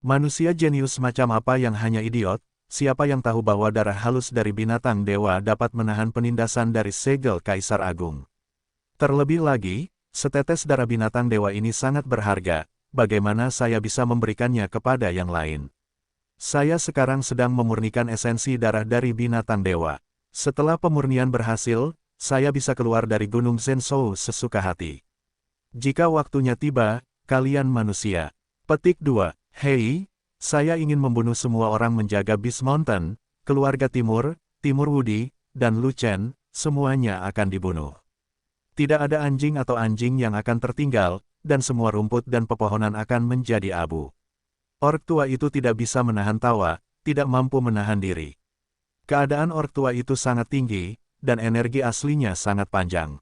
Manusia jenius macam apa yang hanya idiot? Siapa yang tahu bahwa darah halus dari binatang dewa dapat menahan penindasan dari segel Kaisar Agung? Terlebih lagi, setetes darah binatang dewa ini sangat berharga, bagaimana saya bisa memberikannya kepada yang lain? Saya sekarang sedang memurnikan esensi darah dari binatang dewa. Setelah pemurnian berhasil, saya bisa keluar dari Gunung Zhenshou sesuka hati. Jika waktunya tiba, kalian manusia. Petik 2. Hei, saya ingin membunuh semua orang menjaga Beast Mountain, keluarga Timur, Timur Wudi, dan Lu Chen, semuanya akan dibunuh. Tidak ada anjing atau anjing yang akan tertinggal, dan semua rumput dan pepohonan akan menjadi abu. Ork tua itu tidak bisa menahan tawa, tidak mampu menahan diri. Keadaan ork tua itu sangat tinggi, dan energi aslinya sangat panjang.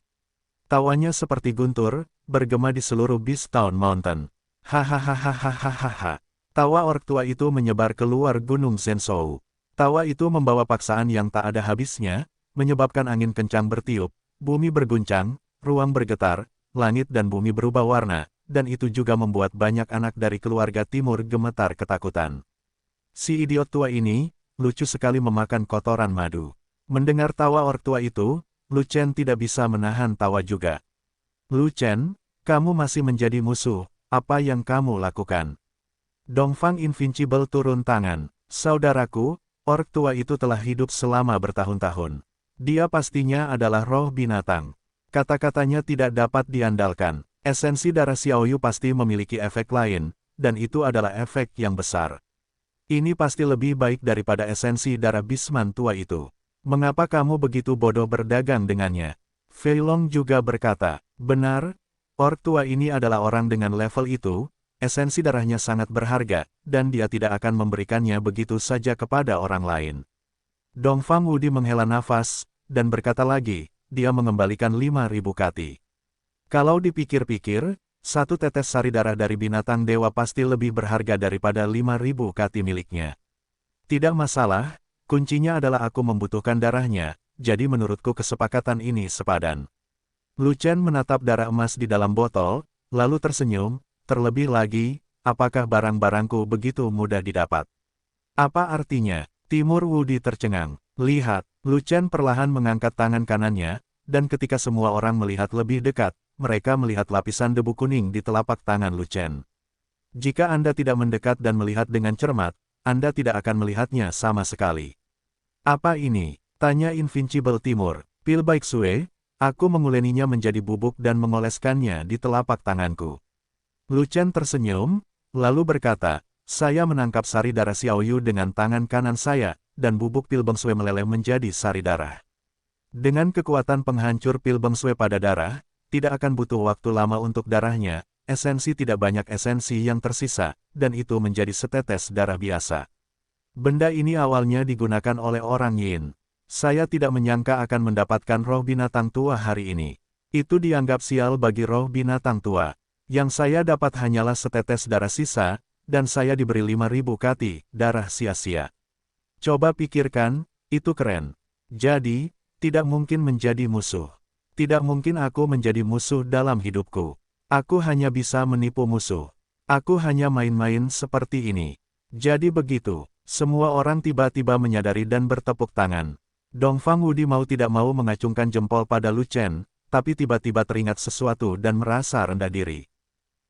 Tawanya seperti guntur, bergema di seluruh Beast Town Mountain. Hahaha. Tawa ork tua itu menyebar keluar Gunung Zhenshou. Tawa itu membawa paksaan yang tak ada habisnya, menyebabkan angin kencang bertiup, bumi berguncang, ruang bergetar, langit dan bumi berubah warna, dan itu juga membuat banyak anak dari keluarga Timur gemetar ketakutan. Si idiot tua ini, lucu sekali memakan kotoran madu. Mendengar tawa ork tua itu, Lu Chen tidak bisa menahan tawa juga. Lu Chen, kamu masih menjadi musuh, apa yang kamu lakukan? Dongfang Invincible turun tangan. Saudaraku, ork tua itu telah hidup selama bertahun-tahun. Dia pastinya adalah roh binatang. Kata-katanya tidak dapat diandalkan. Esensi darah Xiaoyu pasti memiliki efek lain, dan itu adalah efek yang besar. Ini pasti lebih baik daripada esensi darah Bisman tua itu. Mengapa kamu begitu bodoh berdagang dengannya? Fei Long juga berkata, benar, ork tua ini adalah orang dengan level itu. Esensi darahnya sangat berharga, dan dia tidak akan memberikannya begitu saja kepada orang lain. Dongfang Wudi menghela nafas, dan berkata lagi, dia mengembalikan 5.000 kati. Kalau dipikir-pikir, satu tetes sari darah dari binatang dewa pasti lebih berharga daripada 5.000 kati miliknya. Tidak masalah, kuncinya adalah aku membutuhkan darahnya, jadi menurutku kesepakatan ini sepadan. Lu Chen menatap darah emas di dalam botol, lalu tersenyum. Terlebih lagi, apakah barang-barangku begitu mudah didapat? Apa artinya? Timur Wudi tercengang. Lihat, Lu Chen perlahan mengangkat tangan kanannya, dan ketika semua orang melihat lebih dekat, mereka melihat lapisan debu kuning di telapak tangan Lu Chen. Jika Anda tidak mendekat dan melihat dengan cermat, Anda tidak akan melihatnya sama sekali. Apa ini? Tanya Invincible Timur. Pil Baiksue, aku menguleninya menjadi bubuk dan mengoleskannya di telapak tanganku. Lu Chen tersenyum, lalu berkata, saya menangkap sari darah Xiaoyu dengan tangan kanan saya, dan bubuk pil Bengsue meleleh menjadi sari darah. Dengan kekuatan penghancur pil Bengsue pada darah, tidak akan butuh waktu lama untuk darahnya, esensi tidak banyak esensi yang tersisa, dan itu menjadi setetes darah biasa. Benda ini awalnya digunakan oleh orang Yin. Saya tidak menyangka akan mendapatkan roh binatang tua hari ini. Itu dianggap sial bagi roh binatang tua. Yang saya dapat hanyalah setetes darah sisa, dan saya diberi 5.000 kati, darah sia-sia. Coba pikirkan, itu keren. Jadi, tidak mungkin menjadi musuh. Tidak mungkin aku menjadi musuh dalam hidupku. Aku hanya bisa menipu musuh. Aku hanya main-main seperti ini. Jadi begitu, semua orang tiba-tiba menyadari dan bertepuk tangan. Dongfang Wudi mau tidak mau mengacungkan jempol pada Lu Chen, tapi tiba-tiba teringat sesuatu dan merasa rendah diri.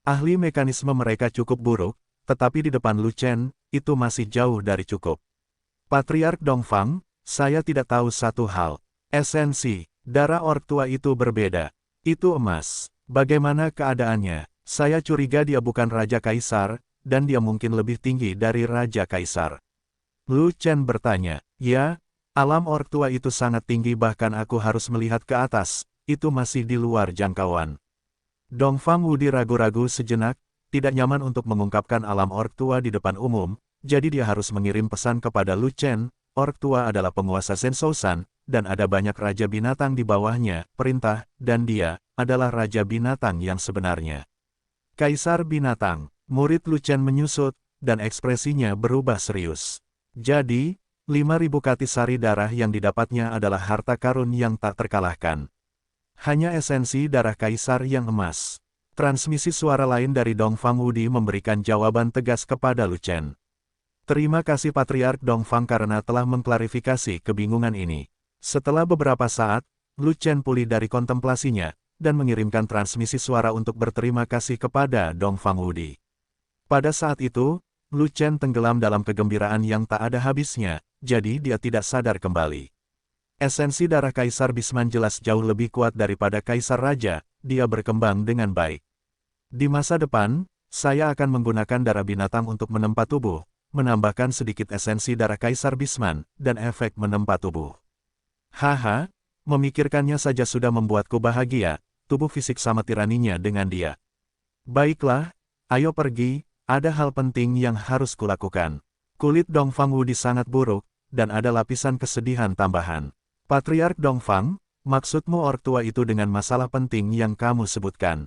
Ahli mekanisme mereka cukup buruk, tetapi di depan Lu Chen, itu masih jauh dari cukup. Patriark Dongfang, saya tidak tahu satu hal. Esensi, darah ork tua itu berbeda. Itu emas. Bagaimana keadaannya? Saya curiga dia bukan Raja Kaisar, dan dia mungkin lebih tinggi dari Raja Kaisar. Lu Chen bertanya, ya, alam ork tua itu sangat tinggi bahkan aku harus melihat ke atas, itu masih di luar jangkauan. Dongfang Wudi ragu-ragu sejenak, tidak nyaman untuk mengungkapkan alam ork tua di depan umum, jadi dia harus mengirim pesan kepada Lu Chen, ork tua adalah penguasa Zhenshou-san, dan ada banyak raja binatang di bawahnya, perintah, dan dia, adalah raja binatang yang sebenarnya. Kaisar binatang, murid Lu Chen menyusut, dan ekspresinya berubah serius. Jadi, 5.000 kati sari darah yang didapatnya adalah harta karun yang tak terkalahkan. Hanya esensi darah kaisar yang emas. Transmisi suara lain dari Dongfang Wudi memberikan jawaban tegas kepada Lu Chen. Terima kasih Patriark Dongfang karena telah mengklarifikasi kebingungan ini. Setelah beberapa saat, Lu Chen pulih dari kontemplasinya, dan mengirimkan transmisi suara untuk berterima kasih kepada Dongfang Wudi. Pada saat itu, Lu Chen tenggelam dalam kegembiraan yang tak ada habisnya, jadi dia tidak sadar kembali. Esensi darah Kaisar Bisman jelas jauh lebih kuat daripada Kaisar Raja, dia berkembang dengan baik. Di masa depan, saya akan menggunakan darah binatang untuk menempa tubuh, menambahkan sedikit esensi darah Kaisar Bisman, dan efek menempa tubuh. Haha, memikirkannya saja sudah membuatku bahagia, tubuh fisik sama tiraninya dengan dia. Baiklah, ayo pergi, ada hal penting yang harus kulakukan. Kulit Dongfang Wudi sangat buruk, dan ada lapisan kesedihan tambahan. Patriark Dongfang, maksudmu ortua itu dengan masalah penting yang kamu sebutkan?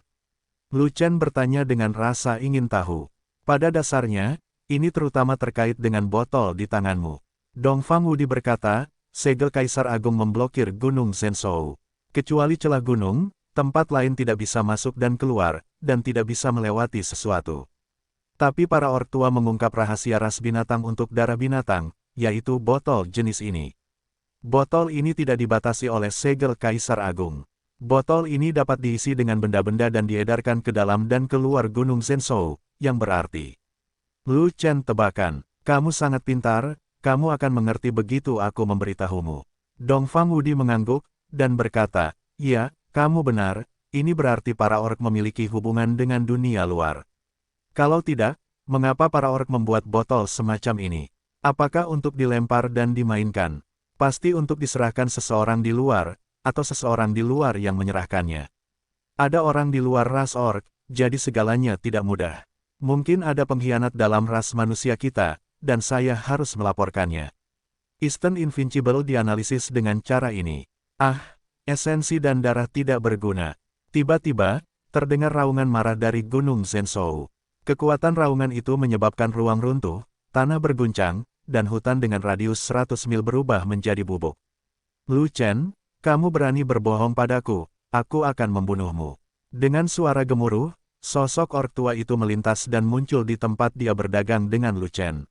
Lu Chen bertanya dengan rasa ingin tahu. Pada dasarnya, ini terutama terkait dengan botol di tanganmu. Dongfang Wudi berkata, segel Kaisar Agung memblokir Gunung Zhenzhou. Kecuali celah gunung, tempat lain tidak bisa masuk dan keluar, dan tidak bisa melewati sesuatu. Tapi para ortua mengungkap rahasia ras binatang untuk darah binatang, yaitu botol jenis ini. Botol ini tidak dibatasi oleh segel Kaisar Agung. Botol ini dapat diisi dengan benda-benda dan diedarkan ke dalam dan keluar Gunung Zhenzhou, yang berarti. Lu Chen tebakan, kamu sangat pintar, kamu akan mengerti begitu aku memberitahumu. Dongfang Wudi mengangguk, dan berkata, ya, kamu benar, ini berarti para orc memiliki hubungan dengan dunia luar. Kalau tidak, mengapa para orc membuat botol semacam ini? Apakah untuk dilempar dan dimainkan? Pasti untuk diserahkan seseorang di luar, atau seseorang di luar yang menyerahkannya. Ada orang di luar ras orc, jadi segalanya tidak mudah. Mungkin ada pengkhianat dalam ras manusia kita, dan saya harus melaporkannya. Eastern Invincible dianalisis dengan cara ini. Ah, esensi dan darah tidak berguna. Tiba-tiba, terdengar raungan marah dari Gunung Zhenzhou. Kekuatan raungan itu menyebabkan ruang runtuh, tanah berguncang, dan hutan dengan radius 100 mil berubah menjadi bubuk. Lu Chen, kamu berani berbohong padaku, aku akan membunuhmu. Dengan suara gemuruh, sosok orc tua itu melintas dan muncul di tempat dia berdagang dengan Lu Chen.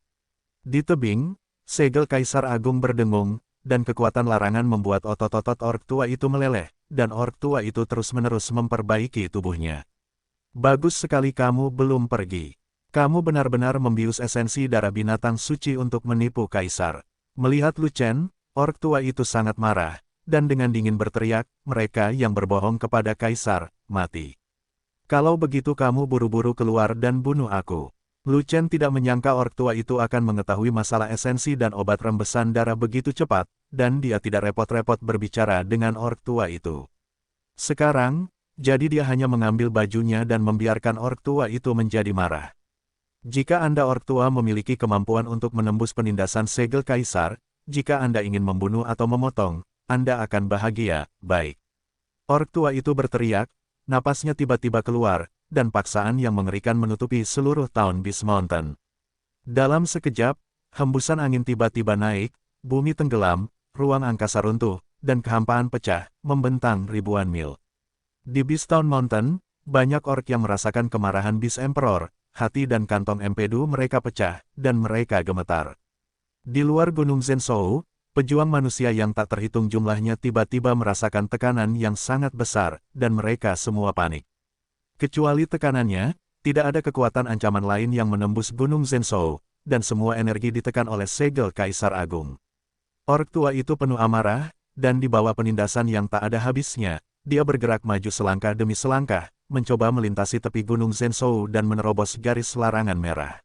Di tebing, segel Kaisar Agung berdengung, dan kekuatan larangan membuat otot-otot orc tua itu meleleh, dan orc tua itu terus-menerus memperbaiki tubuhnya. Bagus sekali kamu belum pergi. Kamu benar-benar membius esensi darah binatang suci untuk menipu Kaisar. Melihat Lu Chen, orc tua itu sangat marah, dan dengan dingin berteriak, mereka yang berbohong kepada Kaisar, mati. Kalau begitu kamu buru-buru keluar dan bunuh aku. Lu Chen tidak menyangka orc tua itu akan mengetahui masalah esensi dan obat rembesan darah begitu cepat, dan dia tidak repot-repot berbicara dengan orc tua itu. Sekarang, jadi dia hanya mengambil bajunya dan membiarkan orc tua itu menjadi marah. Jika Anda orc tua memiliki kemampuan untuk menembus penindasan segel Kaisar, jika Anda ingin membunuh atau memotong, Anda akan bahagia, baik. Orc tua itu berteriak, napasnya tiba-tiba keluar, dan paksaan yang mengerikan menutupi seluruh Town Beast Mountain. Dalam sekejap, hembusan angin tiba-tiba naik, bumi tenggelam, ruang angkasa runtuh, dan kehampaan pecah, membentang ribuan mil. Di Beast Town Mountain, banyak orc yang merasakan kemarahan Beast Emperor, hati dan kantong empedu mereka pecah, dan mereka gemetar. Di luar Gunung Zhenzhou, pejuang manusia yang tak terhitung jumlahnya tiba-tiba merasakan tekanan yang sangat besar, dan mereka semua panik. Kecuali tekanannya, tidak ada kekuatan ancaman lain yang menembus Gunung Zhenzhou, dan semua energi ditekan oleh segel Kaisar Agung. Orc tua itu penuh amarah, dan di bawah penindasan yang tak ada habisnya, dia bergerak maju selangkah demi selangkah, mencoba melintasi tepi Gunung Zhenzhou dan menerobos garis larangan merah.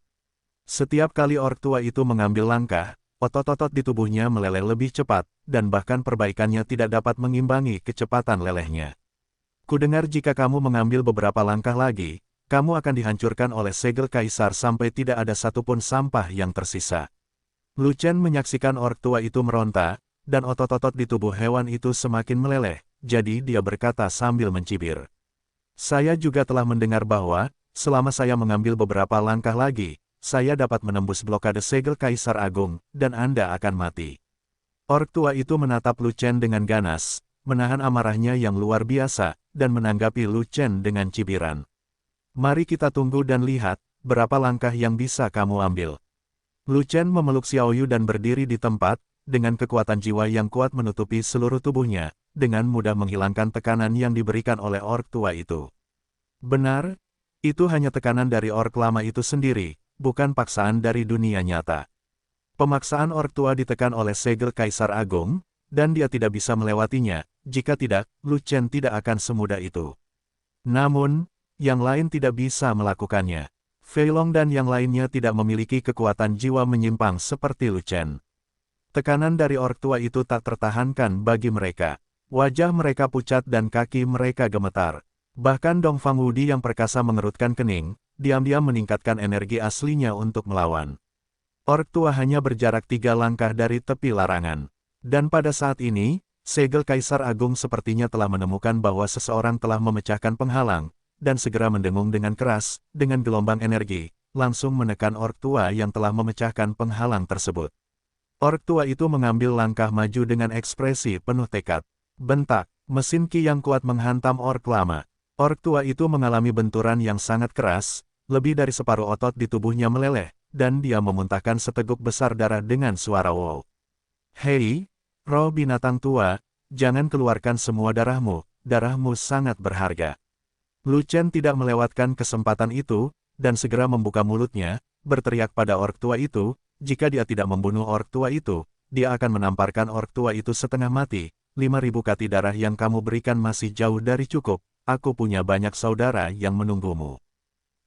Setiap kali orc tua itu mengambil langkah, otot-otot di tubuhnya meleleh lebih cepat, dan bahkan perbaikannya tidak dapat mengimbangi kecepatan lelehnya. Kudengar jika kamu mengambil beberapa langkah lagi, kamu akan dihancurkan oleh segel Kaisar sampai tidak ada satupun sampah yang tersisa. Lu Chen menyaksikan orc tua itu meronta, dan otot-otot di tubuh hewan itu semakin meleleh, jadi dia berkata sambil mencibir. Saya juga telah mendengar bahwa, selama saya mengambil beberapa langkah lagi, saya dapat menembus blokade segel Kaisar Agung, dan Anda akan mati. Orc tua itu menatap Lu Chen dengan ganas, menahan amarahnya yang luar biasa, dan menanggapi Lu Chen dengan cibiran. Mari kita tunggu dan lihat, berapa langkah yang bisa kamu ambil. Lu Chen memeluk Xiaoyu dan berdiri di tempat, dengan kekuatan jiwa yang kuat menutupi seluruh tubuhnya, dengan mudah menghilangkan tekanan yang diberikan oleh ork tua itu. Benar, itu hanya tekanan dari ork lama itu sendiri, bukan paksaan dari dunia nyata. Pemaksaan ork tua ditekan oleh segel Kaisar Agung, dan dia tidak bisa melewatinya, jika tidak, Lu Chen tidak akan semudah itu. Namun, yang lain tidak bisa melakukannya. Fei Long dan yang lainnya tidak memiliki kekuatan jiwa menyimpang seperti Lu Chen. Tekanan dari ork tua itu tak tertahankan bagi mereka. Wajah mereka pucat dan kaki mereka gemetar. Bahkan Dong Fang Wudi yang perkasa mengerutkan kening, diam-diam meningkatkan energi aslinya untuk melawan. Ork tua hanya berjarak 3 langkah dari tepi larangan. Dan pada saat ini, segel Kaisar Agung sepertinya telah menemukan bahwa seseorang telah memecahkan penghalang, dan segera mendengung dengan keras, dengan gelombang energi, langsung menekan ork tua yang telah memecahkan penghalang tersebut. Ork tua itu mengambil langkah maju dengan ekspresi penuh tekad. Bentak, mesin ki yang kuat menghantam ork lama. Ork tua itu mengalami benturan yang sangat keras, lebih dari separuh otot di tubuhnya meleleh, dan dia memuntahkan seteguk besar darah dengan suara wow. Hei, roh binatang tua, jangan keluarkan semua darahmu, darahmu sangat berharga. Lu Chen tidak melewatkan kesempatan itu, dan segera membuka mulutnya, berteriak pada ork tua itu, jika dia tidak membunuh ork tua itu, dia akan menamparkan ork tua itu setengah mati. 5.000 kati darah yang kamu berikan masih jauh dari cukup, aku punya banyak saudara yang menunggumu.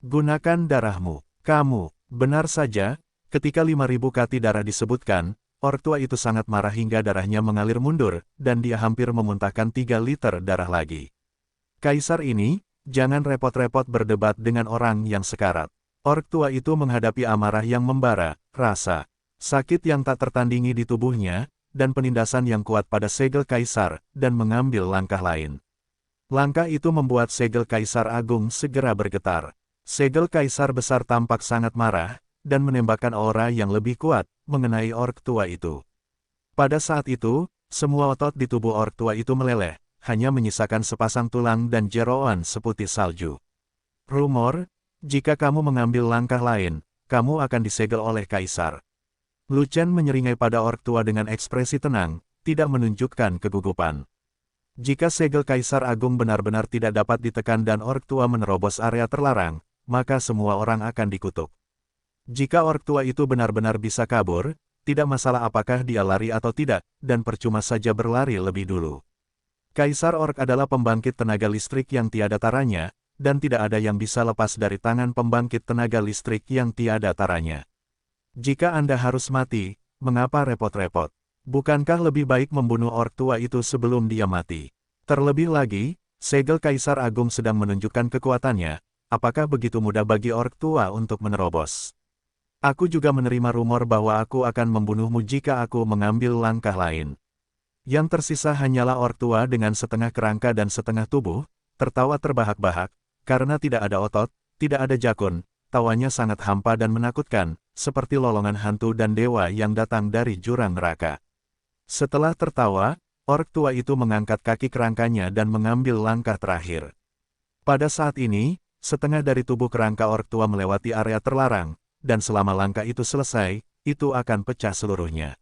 Gunakan darahmu, kamu, benar saja, ketika 5.000 kati darah disebutkan, ork tua itu sangat marah hingga darahnya mengalir mundur, dan dia hampir memuntahkan 3 liter darah lagi. Kaisar ini, jangan repot-repot berdebat dengan orang yang sekarat. Ork tua itu menghadapi amarah yang membara, rasa sakit yang tak tertandingi di tubuhnya, dan penindasan yang kuat pada segel Kaisar, dan mengambil langkah lain. Langkah itu membuat segel Kaisar Agung segera bergetar. Segel Kaisar besar tampak sangat marah, dan menembakkan aura yang lebih kuat, mengenai ork tua itu. Pada saat itu, semua otot di tubuh ork tua itu meleleh, hanya menyisakan sepasang tulang dan jeroan seputih salju. Rumor, jika kamu mengambil langkah lain, kamu akan disegel oleh Kaisar. Lu Chen menyeringai pada ork tua dengan ekspresi tenang, tidak menunjukkan kegugupan. Jika segel Kaisar Agung benar-benar tidak dapat ditekan dan ork tua menerobos area terlarang, maka semua orang akan dikutuk. Jika ork tua itu benar-benar bisa kabur, tidak masalah apakah dia lari atau tidak, dan percuma saja berlari lebih dulu. Kaisar ork adalah pembangkit tenaga listrik yang tiada taranya, dan tidak ada yang bisa lepas dari tangan pembangkit tenaga listrik yang tiada taranya. Jika Anda harus mati, mengapa repot-repot? Bukankah lebih baik membunuh ork tua itu sebelum dia mati? Terlebih lagi, segel Kaisar Agung sedang menunjukkan kekuatannya, apakah begitu mudah bagi ork tua untuk menerobos? Aku juga menerima rumor bahwa aku akan membunuhmu jika aku mengambil langkah lain. Yang tersisa hanyalah ork tua dengan setengah kerangka dan setengah tubuh, tertawa terbahak-bahak, karena tidak ada otot, tidak ada jakun, tawanya sangat hampa dan menakutkan, seperti lolongan hantu dan dewa yang datang dari jurang neraka. Setelah tertawa, ork tua itu mengangkat kaki kerangkanya dan mengambil langkah terakhir. Pada saat ini, setengah dari tubuh kerangka ork tua melewati area terlarang, dan selama langkah itu selesai, itu akan pecah seluruhnya.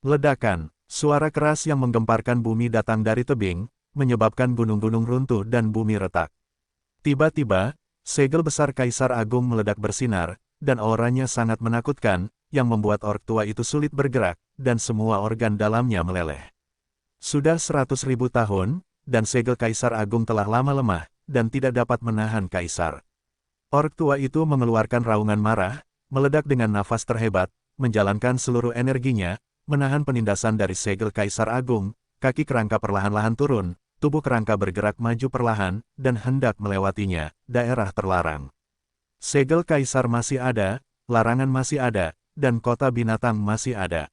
Ledakan, suara keras yang menggemparkan bumi datang dari tebing, menyebabkan gunung-gunung runtuh dan bumi retak. Tiba-tiba, segel besar Kaisar Agung meledak bersinar, dan auranya sangat menakutkan, yang membuat ork tua itu sulit bergerak, dan semua organ dalamnya meleleh. Sudah 100.000 tahun, dan segel Kaisar Agung telah lama lemah, dan tidak dapat menahan Kaisar. Ork tua itu mengeluarkan raungan marah, meledak dengan nafas terhebat, menjalankan seluruh energinya, menahan penindasan dari segel Kaisar Agung, kaki kerangka perlahan-lahan turun, tubuh kerangka bergerak maju perlahan, dan hendak melewatinya, daerah terlarang. Segel Kaisar masih ada, larangan masih ada, dan kota binatang masih ada.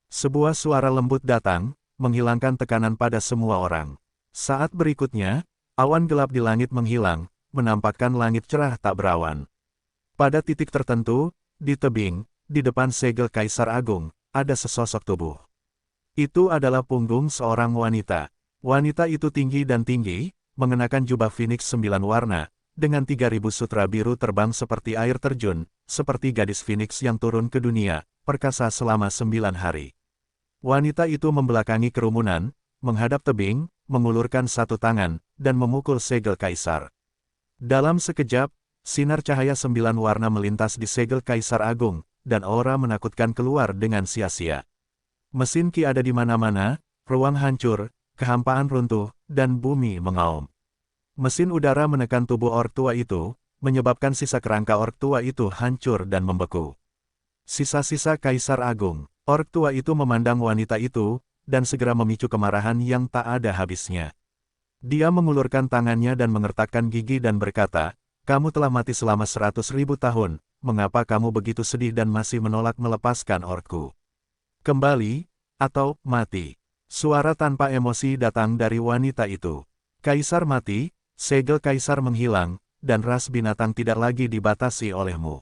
Sebuah suara lembut datang, menghilangkan tekanan pada semua orang. Saat berikutnya, awan gelap di langit menghilang, menampakkan langit cerah tak berawan. Pada titik tertentu, di tebing, di depan segel Kaisar Agung, ada sesosok tubuh. Itu adalah punggung seorang wanita. Wanita itu tinggi dan tinggi, mengenakan jubah Phoenix 9 warna, dengan 3.000 sutra biru terbang seperti air terjun, seperti gadis Phoenix yang turun ke dunia, perkasa selama 9 hari. Wanita itu membelakangi kerumunan, menghadap tebing, mengulurkan satu tangan, dan memukul segel kaisar. Dalam sekejap, sinar cahaya 9 warna melintas di segel kaisar agung, dan aura menakutkan keluar dengan sia-sia. Mesin Ki ada di mana-mana, ruang hancur, kehampaan runtuh, dan bumi mengaum. Mesin udara menekan tubuh ork tua itu, menyebabkan sisa kerangka ork tua itu hancur dan membeku. Sisa-sisa kaisar agung. Ork tua itu memandang wanita itu, dan segera memicu kemarahan yang tak ada habisnya. Dia mengulurkan tangannya dan mengertakkan gigi dan berkata, "Kamu telah mati selama 100.000 tahun, mengapa kamu begitu sedih dan masih menolak melepaskan orkku? Kembali, atau mati." Suara tanpa emosi datang dari wanita itu. Kaisar mati, segel kaisar menghilang, dan ras binatang tidak lagi dibatasi olehmu.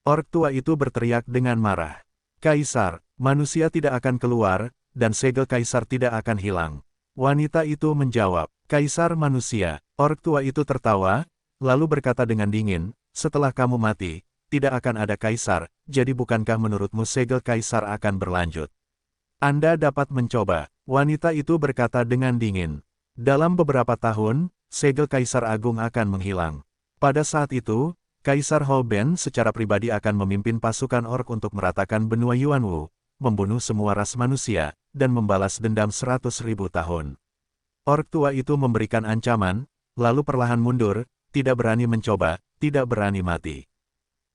Ork tua itu berteriak dengan marah. Kaisar, manusia tidak akan keluar, dan segel kaisar tidak akan hilang. Wanita itu menjawab, Kaisar manusia. Ork tua itu tertawa, lalu berkata dengan dingin, setelah kamu mati, tidak akan ada kaisar, jadi bukankah menurutmu segel kaisar akan berlanjut? Anda dapat mencoba. Wanita itu berkata dengan dingin. Dalam beberapa tahun, segel kaisar agung akan menghilang. Pada saat itu, Kaisar Houben secara pribadi akan memimpin pasukan ork untuk meratakan benua Yuanwu, membunuh semua ras manusia, dan membalas dendam 100.000 tahun. Ork tua itu memberikan ancaman, lalu perlahan mundur, tidak berani mencoba, tidak berani mati.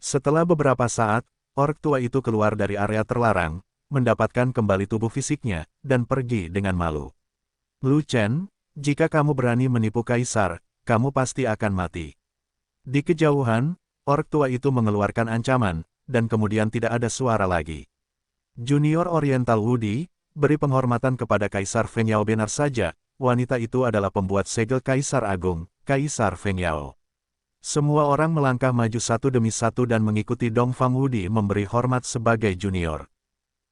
Setelah beberapa saat, ork tua itu keluar dari area terlarang, mendapatkan kembali tubuh fisiknya, dan pergi dengan malu. Lu Chen, jika kamu berani menipu kaisar, kamu pasti akan mati. Di kejauhan, ork tua itu mengeluarkan ancaman, dan kemudian tidak ada suara lagi. Junior Oriental Wudi, beri penghormatan kepada Kaisar Feng Yao benar saja, wanita itu adalah pembuat segel Kaisar Agung, Kaisar Feng Yao. Semua orang melangkah maju satu demi satu dan mengikuti Dongfang Wudi memberi hormat sebagai junior.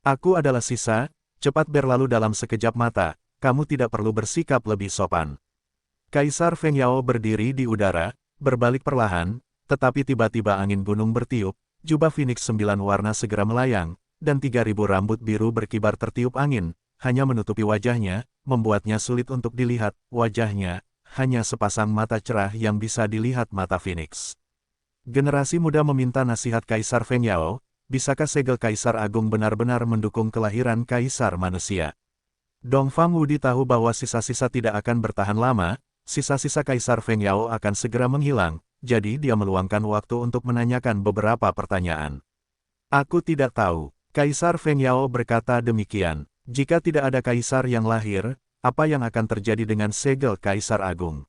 Aku adalah sisa, cepat berlalu dalam sekejap mata, kamu tidak perlu bersikap lebih sopan. Kaisar Feng Yao berdiri di udara, berbalik perlahan, tetapi tiba-tiba angin gunung bertiup, jubah Phoenix 9 warna segera melayang, dan 3.000 rambut biru berkibar tertiup angin, hanya menutupi wajahnya, membuatnya sulit untuk dilihat, wajahnya, hanya sepasang mata cerah yang bisa dilihat mata Phoenix. Generasi muda meminta nasihat Kaisar Feng Yao, bisakah segel Kaisar Agung benar-benar mendukung kelahiran Kaisar manusia? Dongfang Wudi tahu bahwa sisa-sisa tidak akan bertahan lama, sisa-sisa Kaisar Feng Yao akan segera menghilang, jadi dia meluangkan waktu untuk menanyakan beberapa pertanyaan. Aku tidak tahu. Kaisar Feng Yao berkata demikian. Jika tidak ada kaisar yang lahir, apa yang akan terjadi dengan segel Kaisar Agung?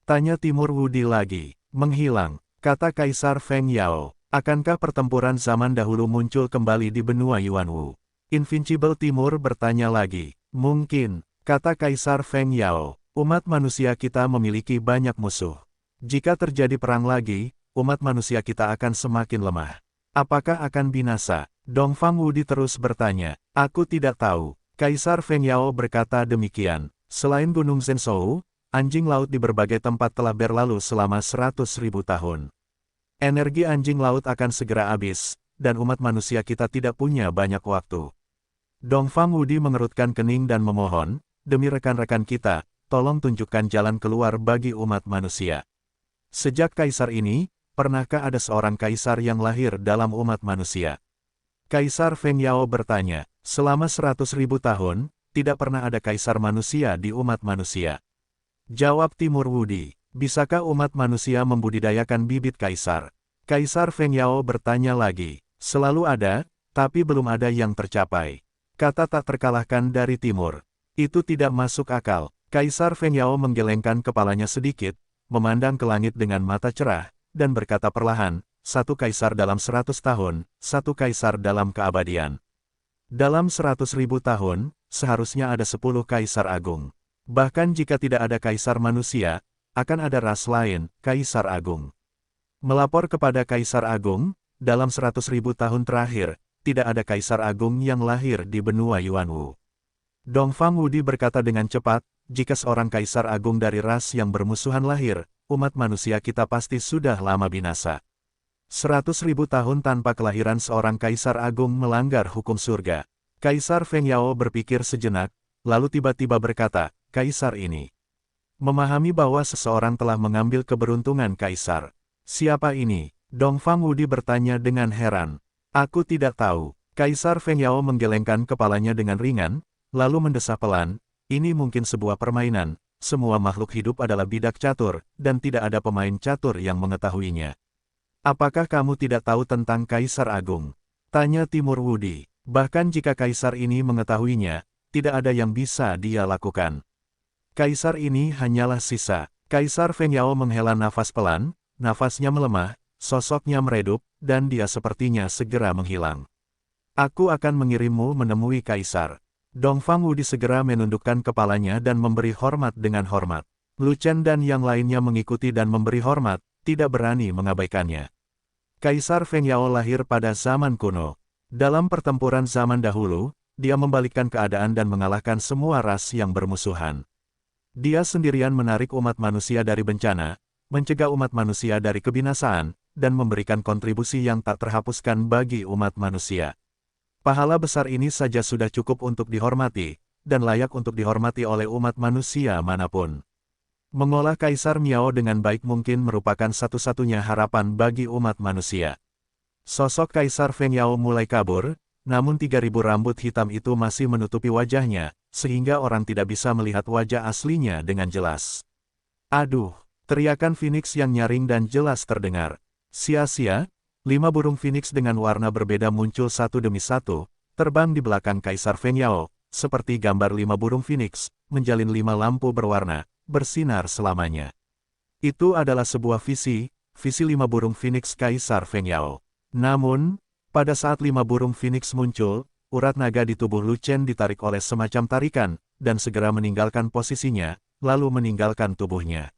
Tanya Timur Wudi lagi. Menghilang, kata Kaisar Feng Yao. Akankah pertempuran zaman dahulu muncul kembali di benua Yuanwu? Invincible Timur bertanya lagi. Mungkin, kata Kaisar Feng Yao. Umat manusia kita memiliki banyak musuh. Jika terjadi perang lagi, umat manusia kita akan semakin lemah. Apakah akan binasa? Dongfang Wudi terus bertanya. Aku tidak tahu. Kaisar Feng Yao berkata demikian. Selain Gunung Zhenzhou, anjing laut di berbagai tempat telah berlalu selama 100.000 tahun. Energi anjing laut akan segera habis, dan umat manusia kita tidak punya banyak waktu. Dongfang Wudi mengerutkan kening dan memohon, demi rekan-rekan kita, tolong tunjukkan jalan keluar bagi umat manusia. Sejak kaisar ini, pernahkah ada seorang kaisar yang lahir dalam umat manusia? Kaisar Feng Yao bertanya, selama 100.000 tahun, tidak pernah ada kaisar manusia di umat manusia. Jawab Timur Wudi, bisakah umat manusia membudidayakan bibit kaisar? Kaisar Feng Yao bertanya lagi, selalu ada, tapi belum ada yang tercapai. Kata tak terkalahkan dari Timur. Itu tidak masuk akal. Kaisar Feng Yao menggelengkan kepalanya sedikit, memandang ke langit dengan mata cerah, dan berkata perlahan, satu kaisar dalam 100 tahun, satu kaisar dalam keabadian. Dalam 100.000 tahun, seharusnya ada 10 kaisar agung. Bahkan jika tidak ada kaisar manusia, akan ada ras lain, kaisar agung. Melapor kepada kaisar agung, dalam 100.000 tahun terakhir, tidak ada kaisar agung yang lahir di benua Yuanwu. Dongfang Wudi berkata dengan cepat, jika seorang kaisar agung dari ras yang bermusuhan lahir, umat manusia kita pasti sudah lama binasa. 100.000 tahun tanpa kelahiran seorang kaisar agung melanggar hukum surga. Kaisar Feng Yao berpikir sejenak, lalu tiba-tiba berkata, Kaisar ini memahami bahwa seseorang telah mengambil keberuntungan kaisar. Siapa ini? Dong Fang Wudi bertanya dengan heran. Aku tidak tahu. Kaisar Feng Yao menggelengkan kepalanya dengan ringan, lalu mendesah pelan, ini mungkin sebuah permainan, semua makhluk hidup adalah bidak catur, dan tidak ada pemain catur yang mengetahuinya. Apakah kamu tidak tahu tentang Kaisar Agung? Tanya Timur Wudi. Bahkan jika kaisar ini mengetahuinya, tidak ada yang bisa dia lakukan. Kaisar ini hanyalah sisa. Kaisar Feng Yao menghela nafas pelan, nafasnya melemah, sosoknya meredup, dan dia sepertinya segera menghilang. Aku akan mengirimmu menemui kaisar. Dong Fang Wudi segera menundukkan kepalanya dan memberi hormat dengan hormat. Lu Chen dan yang lainnya mengikuti dan memberi hormat, tidak berani mengabaikannya. Kaisar Feng Yao lahir pada zaman kuno. Dalam pertempuran zaman dahulu, dia membalikkan keadaan dan mengalahkan semua ras yang bermusuhan. Dia sendirian menarik umat manusia dari bencana, mencegah umat manusia dari kebinasaan, dan memberikan kontribusi yang tak terhapuskan bagi umat manusia. Pahala besar ini saja sudah cukup untuk dihormati, dan layak untuk dihormati oleh umat manusia manapun. Mengolah Kaisar Miao dengan baik mungkin merupakan satu-satunya harapan bagi umat manusia. Sosok Kaisar Feng Yao mulai kabur, namun 3.000 rambut hitam itu masih menutupi wajahnya, sehingga orang tidak bisa melihat wajah aslinya dengan jelas. Aduh! Teriakan Phoenix yang nyaring dan jelas terdengar. Sia-sia, 5 burung Phoenix dengan warna berbeda muncul satu demi satu, terbang di belakang Kaisar Feng Yao, seperti gambar 5 burung Phoenix, menjalin 5 lampu berwarna, bersinar selamanya. Itu adalah sebuah visi 5 burung Phoenix Kaisar Feng Yao. Namun, pada saat 5 burung Phoenix muncul, urat naga di tubuh Lu Chen ditarik oleh semacam tarikan, dan segera meninggalkan posisinya, lalu meninggalkan tubuhnya.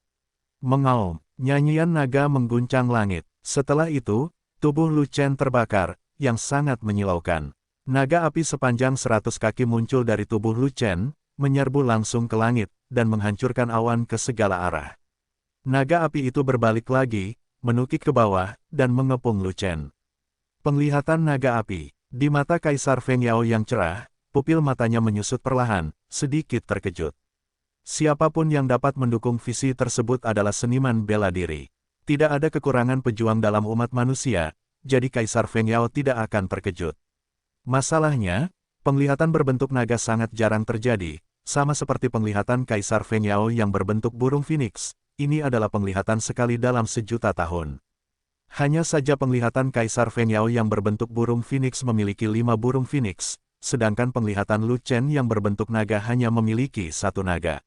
Mengaum, nyanyian naga mengguncang langit. Setelah itu, tubuh Lu Chen terbakar, yang sangat menyilaukan. Naga api sepanjang 100 kaki muncul dari tubuh Lu Chen, menyerbu langsung ke langit, dan menghancurkan awan ke segala arah. Naga api itu berbalik lagi, menukik ke bawah, dan mengepung Lu Chen. Penglihatan naga api. Di mata Kaisar Feng Yao yang cerah, pupil matanya menyusut perlahan, sedikit terkejut. Siapapun yang dapat mendukung visi tersebut adalah seniman bela diri. Tidak ada kekurangan pejuang dalam umat manusia, jadi Kaisar Feng Yao tidak akan terkejut. Masalahnya, penglihatan berbentuk naga sangat jarang terjadi, sama seperti penglihatan Kaisar Feng Yao yang berbentuk burung Phoenix. Ini adalah penglihatan sekali dalam sejuta tahun. Hanya saja penglihatan Kaisar Feng Yao yang berbentuk burung Phoenix memiliki 5 burung Phoenix, sedangkan penglihatan Lu Chen yang berbentuk naga hanya memiliki 1 naga.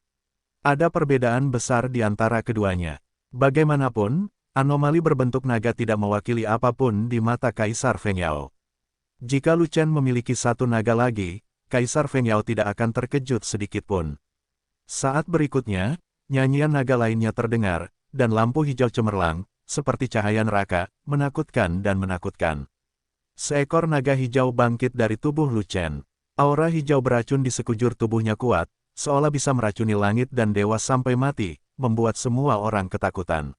Ada perbedaan besar di antara keduanya. Bagaimanapun, anomali berbentuk naga tidak mewakili apapun di mata Kaisar Feng Yao. Jika Lu Chen memiliki 1 naga lagi, Kaisar Feng Yao tidak akan terkejut sedikitpun. Saat berikutnya, nyanyian naga lainnya terdengar, dan lampu hijau cemerlang, seperti cahaya neraka, menakutkan dan menakutkan. Seekor naga hijau bangkit dari tubuh Lu Chen. Aura hijau beracun di sekujur tubuhnya kuat, seolah bisa meracuni langit dan dewa sampai mati, membuat semua orang ketakutan.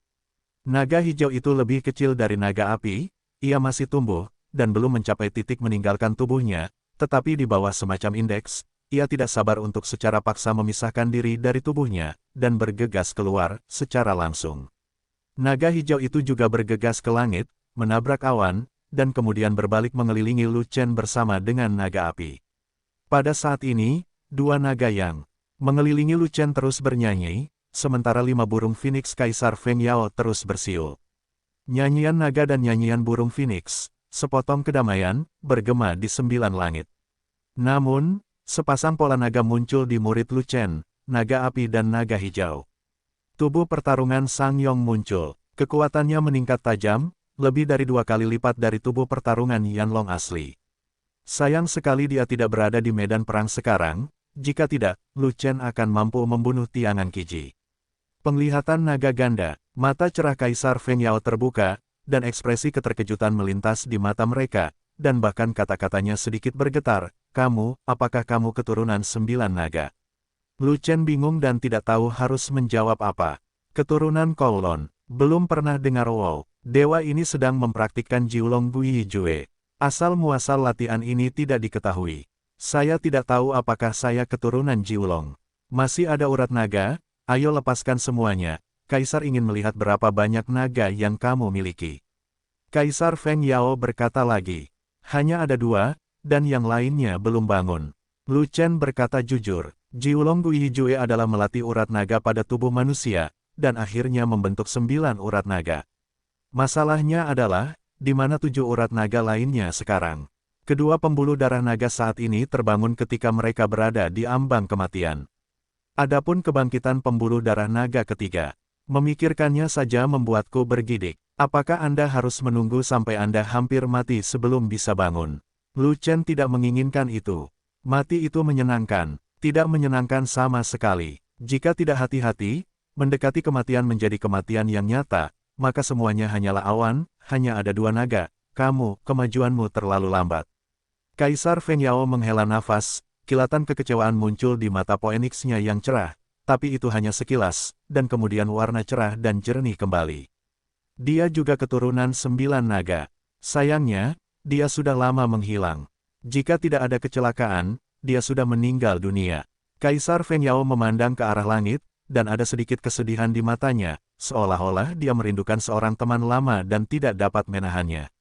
Naga hijau itu lebih kecil dari naga api, ia masih tumbuh, dan belum mencapai titik meninggalkan tubuhnya, tetapi di bawah semacam indeks, ia tidak sabar untuk secara paksa memisahkan diri dari tubuhnya, dan bergegas keluar, secara langsung. Naga hijau itu juga bergegas ke langit, menabrak awan, dan kemudian berbalik mengelilingi Lu Chen bersama dengan naga api. Pada saat ini, 2 naga yang mengelilingi Lu Chen terus bernyanyi, sementara 5 burung Phoenix Kaisar Feng Yao terus bersiul. Nyanyian naga dan nyanyian burung Phoenix, sepotong kedamaian, bergema di 9 langit. Namun, sepasang pola naga muncul di murid Lu Chen, naga api dan naga hijau. Tubuh pertarungan Sang Yong muncul, kekuatannya meningkat tajam, lebih dari 2 kali lipat dari tubuh pertarungan Yanlong asli. Sayang sekali dia tidak berada di medan perang sekarang, jika tidak, Lu Chen akan mampu membunuh Tiangan Qiji. Penglihatan naga ganda, mata cerah Kaisar Feng Yao terbuka, dan ekspresi keterkejutan melintas di mata mereka, dan bahkan kata-katanya sedikit bergetar, apakah kamu keturunan 9 naga? Lu Chen bingung dan tidak tahu harus menjawab apa. Keturunan Kowloon. Belum pernah dengar wow. Dewa ini sedang mempraktikkan Jiulong Gui Jue. Asal-muasal latihan ini tidak diketahui. Saya tidak tahu apakah saya keturunan Jiulong. Masih ada urat naga? Ayo lepaskan semuanya. Kaisar ingin melihat berapa banyak naga yang kamu miliki. Kaisar Feng Yao berkata lagi. Hanya ada 2, dan yang lainnya belum bangun. Lu Chen berkata jujur. Jiulong Gui Jue adalah melatih urat naga pada tubuh manusia, dan akhirnya membentuk 9 urat naga. Masalahnya adalah, di mana 7 urat naga lainnya sekarang. Kedua pembuluh darah naga saat ini terbangun ketika mereka berada di ambang kematian. Adapun kebangkitan pembuluh darah naga ketiga, memikirkannya saja membuatku bergidik. Apakah Anda harus menunggu sampai Anda hampir mati sebelum bisa bangun? Lu Chen tidak menginginkan itu. Mati itu menyenangkan, tidak menyenangkan sama sekali. Jika tidak hati-hati, mendekati kematian menjadi kematian yang nyata, maka semuanya hanyalah awan, hanya ada 2 naga, kemajuanmu terlalu lambat. Kaisar Feng Yao menghela nafas, kilatan kekecewaan muncul di mata Phoenix-nya yang cerah, tapi itu hanya sekilas, dan kemudian warna cerah dan jernih kembali. Dia juga keturunan 9 naga. Sayangnya, dia sudah lama menghilang. Jika tidak ada kecelakaan, dia sudah meninggal dunia. Kaisar Feng Yao memandang ke arah langit, dan ada sedikit kesedihan di matanya, seolah-olah dia merindukan seorang teman lama dan tidak dapat menahannya.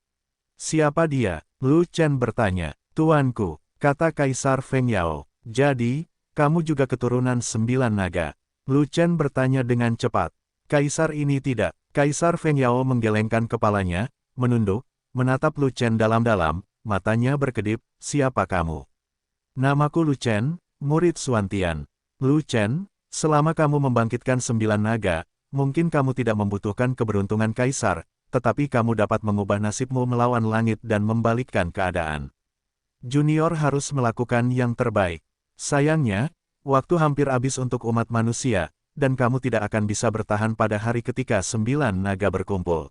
Siapa dia? Lu Chen bertanya. Tuanku, kata Kaisar Feng Yao. Jadi, kamu juga keturunan 9 naga. Lu Chen bertanya dengan cepat. Kaisar ini tidak. Kaisar Feng Yao menggelengkan kepalanya, menunduk, menatap Lu Chen dalam-dalam, matanya berkedip, siapa kamu? Namaku Lu Chen, murid Xuantian. Lu Chen, selama kamu membangkitkan 9 naga, mungkin kamu tidak membutuhkan keberuntungan Kaisar, tetapi kamu dapat mengubah nasibmu melawan langit dan membalikkan keadaan. Junior harus melakukan yang terbaik. Sayangnya, waktu hampir habis untuk umat manusia, dan kamu tidak akan bisa bertahan pada hari ketika 9 naga berkumpul.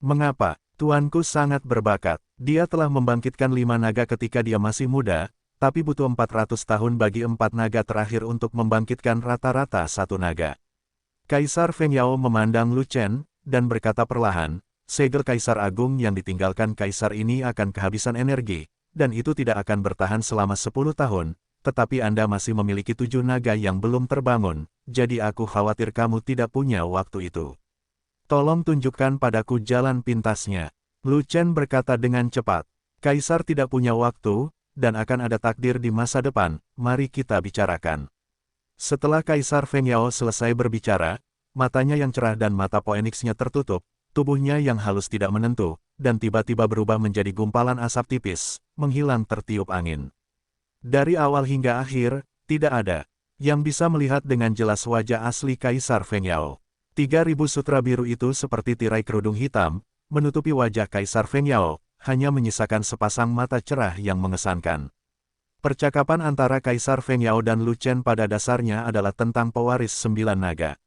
Mengapa? Tuanku sangat berbakat. Dia telah membangkitkan 5 naga ketika dia masih muda, tapi butuh 400 tahun bagi 4 naga terakhir untuk membangkitkan rata-rata 1 naga. Kaisar Feng Yao memandang Lu Chen, dan berkata perlahan, segel Kaisar Agung yang ditinggalkan Kaisar ini akan kehabisan energi, dan itu tidak akan bertahan selama 10 tahun, tetapi Anda masih memiliki 7 naga yang belum terbangun, jadi aku khawatir kamu tidak punya waktu itu. Tolong tunjukkan padaku jalan pintasnya. Lu Chen berkata dengan cepat. Kaisar tidak punya waktu, dan akan ada takdir di masa depan, mari kita bicarakan. Setelah Kaisar Feng Yao selesai berbicara, matanya yang cerah dan mata Phoenix-nya tertutup, tubuhnya yang halus tidak menentu, dan tiba-tiba berubah menjadi gumpalan asap tipis, menghilang tertiup angin. Dari awal hingga akhir, tidak ada yang bisa melihat dengan jelas wajah asli Kaisar Feng Yao. 3.000 sutra biru itu seperti tirai kerudung hitam, menutupi wajah Kaisar Feng Yao, hanya menyisakan sepasang mata cerah yang mengesankan. Percakapan antara Kaisar Feng Yao dan Lu Chen pada dasarnya adalah tentang pewaris 9 naga.